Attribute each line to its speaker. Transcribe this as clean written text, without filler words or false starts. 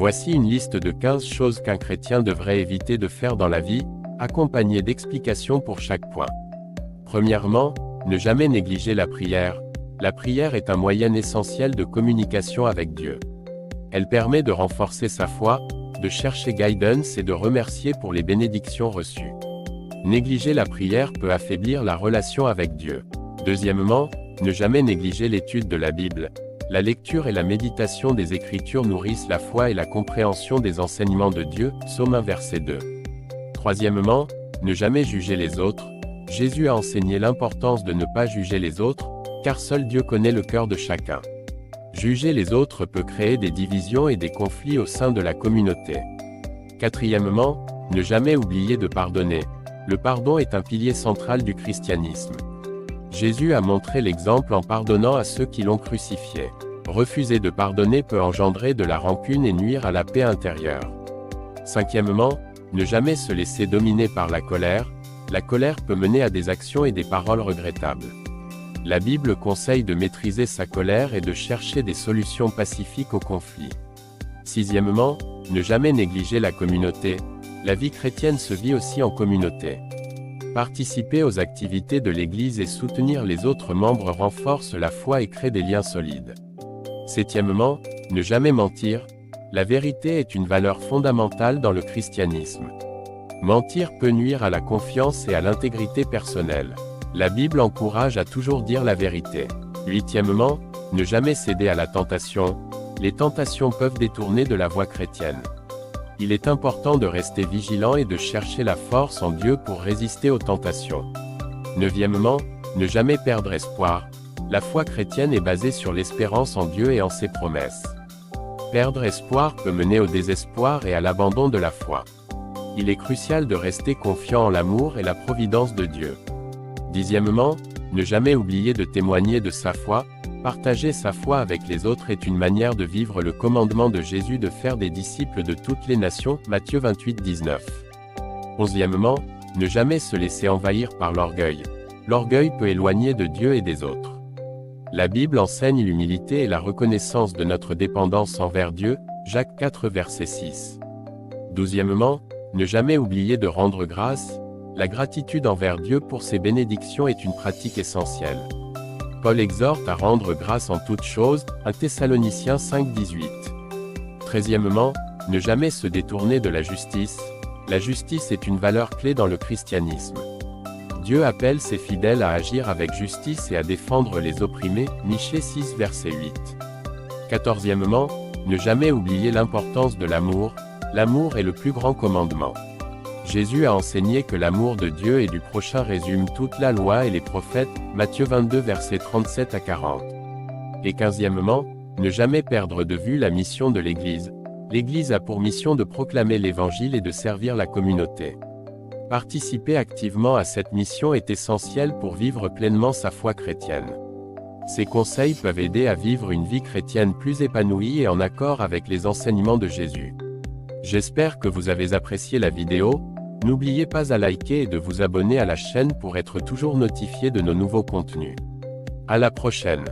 Speaker 1: Voici une liste de 15 choses qu'un chrétien devrait éviter de faire dans la vie, accompagnée d'explications pour chaque point. Premièrement, ne jamais négliger la prière. La prière est un moyen essentiel de communication avec Dieu. Elle permet de renforcer sa foi, de chercher guidance et de remercier pour les bénédictions reçues. Négliger la prière peut affaiblir la relation avec Dieu. Deuxièmement, ne jamais négliger l'étude de la Bible. La lecture et la méditation des Écritures nourrissent la foi et la compréhension des enseignements de Dieu, Psaume 1 verset 2. Troisièmement, ne jamais juger les autres. Jésus a enseigné l'importance de ne pas juger les autres, car seul Dieu connaît le cœur de chacun. Juger les autres peut créer des divisions et des conflits au sein de la communauté. Quatrièmement, ne jamais oublier de pardonner. Le pardon est un pilier central du christianisme. Jésus a montré l'exemple en pardonnant à ceux qui l'ont crucifié. Refuser de pardonner peut engendrer de la rancune et nuire à la paix intérieure. Cinquièmement, ne jamais se laisser dominer par la colère. La colère peut mener à des actions et des paroles regrettables. La Bible conseille de maîtriser sa colère et de chercher des solutions pacifiques aux conflits. Sixièmement, ne jamais négliger la communauté. La vie chrétienne se vit aussi en communauté. Participer aux activités de l'Église et soutenir les autres membres renforce la foi et crée des liens solides. Septièmement, ne jamais mentir. La vérité est une valeur fondamentale dans le christianisme. Mentir peut nuire à la confiance et à l'intégrité personnelle. La Bible encourage à toujours dire la vérité. Huitièmement, ne jamais céder à la tentation. Les tentations peuvent détourner de la voie chrétienne. Il est important de rester vigilant et de chercher la force en Dieu pour résister aux tentations. Neuvièmement, ne jamais perdre espoir. La foi chrétienne est basée sur l'espérance en Dieu et en ses promesses. Perdre espoir peut mener au désespoir et à l'abandon de la foi. Il est crucial de rester confiant en l'amour et la providence de Dieu. Dixièmement, ne jamais oublier de témoigner de sa foi. Partager sa foi avec les autres est une manière de vivre le commandement de Jésus de faire des disciples de toutes les nations, Matthieu 28, 19. Onzièmement, ne jamais se laisser envahir par l'orgueil. L'orgueil peut éloigner de Dieu et des autres. La Bible enseigne l'humilité et la reconnaissance de notre dépendance envers Dieu, Jacques 4 verset 6. Douzièmement, ne jamais oublier de rendre grâce. La gratitude envers Dieu pour ses bénédictions est une pratique essentielle. Paul exhorte à rendre grâce en toutes choses, 1 Thessaloniciens 5, 18. Treizièmement, ne jamais se détourner de la justice. La justice est une valeur clé dans le christianisme. Dieu appelle ses fidèles à agir avec justice et à défendre les opprimés, Michée 6 verset 8. Quatorzièmement, ne jamais oublier l'importance de l'amour. L'amour est le plus grand commandement. Jésus a enseigné que l'amour de Dieu et du prochain résume toute la loi et les prophètes, Matthieu 22 versets 37 à 40. Et quinzièmement, ne jamais perdre de vue la mission de l'Église. L'Église a pour mission de proclamer l'Évangile et de servir la communauté. Participer activement à cette mission est essentiel pour vivre pleinement sa foi chrétienne. Ces conseils peuvent aider à vivre une vie chrétienne plus épanouie et en accord avec les enseignements de Jésus. J'espère que vous avez apprécié la vidéo. N'oubliez pas à liker et de vous abonner à la chaîne pour être toujours notifié de nos nouveaux contenus. À la prochaine.